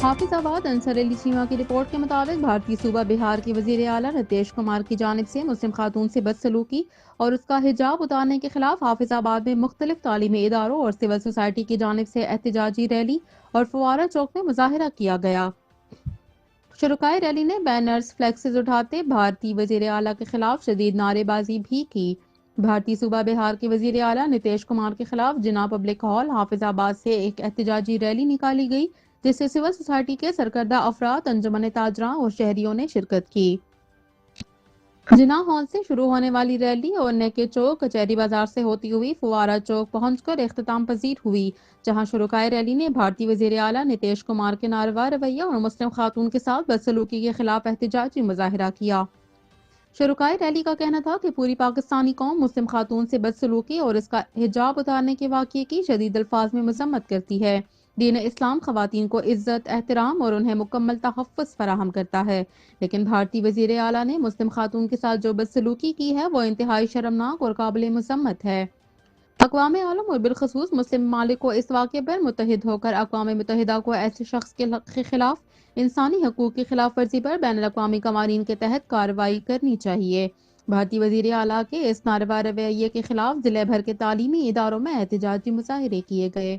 حافظ آباد انصر علی چیمہ کی رپورٹ کے مطابق بھارتی صوبہ بہار کے وزیر اعلیٰ نتیش کمار کی جانب سے مسلم خاتون سے بدسلوکی اور اس کا حجاب اتارنے کے خلاف حافظ آباد میں مختلف تعلیمی اداروں اور سول سوسائٹی کی جانب سے احتجاجی ریلی اور فوارہ چوک میں مظاہرہ کیا گیا۔ شرکائے ریلی نے بینرز، فلیکسز اٹھاتے بھارتی وزیر اعلیٰ کے خلاف شدید نعرے بازی بھی کی۔ بھارتی صوبہ بہار کے وزیر اعلیٰ نتیش کمار کے خلاف جناح پبلک ہال حافظ آباد سے ایک احتجاجی ریلی نکالی گئی، جس سے سول سوسائٹی کے سرکردہ افراد، انجمن تاجراں اور شہریوں نے شرکت کی۔ جناح ہال سے شروع ہونے والی ریلی اور نیکے چوک، کچہری بازار سے ہوتی ہوئی فوارہ چوک پہنچ کر اختتام پذیر ہوئی، جہاں شرکائے ریلی نے بھارتی وزیر اعلیٰ نتیش کمار کے ناروا رویہ اور مسلم خاتون کے ساتھ بدسلوکی کے خلاف احتجاجی مظاہرہ کیا۔ شرکائے ریلی کا کہنا تھا کہ پوری پاکستانی قوم مسلم خاتون سے بدسلوکی اور اس کا حجاب اتارنے کے واقعے کی شدید الفاظ میں مذمت کرتی ہے۔ دین اسلام خواتین کو عزت، احترام اور انہیں مکمل تحفظ فراہم کرتا ہے، لیکن بھارتی وزیر اعلیٰ نے مسلم خاتون کے ساتھ جو بدسلوکی کی ہے وہ انتہائی شرمناک اور قابل مذمت ہے۔ اقوام عالم اور بالخصوص مسلم ممالک کو اس واقعے پر متحد ہو کر اقوام متحدہ کو ایسے شخص کے خلاف انسانی حقوق کی خلاف ورزی پر بین الاقوامی قوانین کے تحت کارروائی کرنی چاہیے۔ بھارتی وزیر اعلیٰ کے اس ناروا رویے کے خلاف ضلع بھر کے تعلیمی اداروں میں احتجاجی مظاہرے کیے گئے۔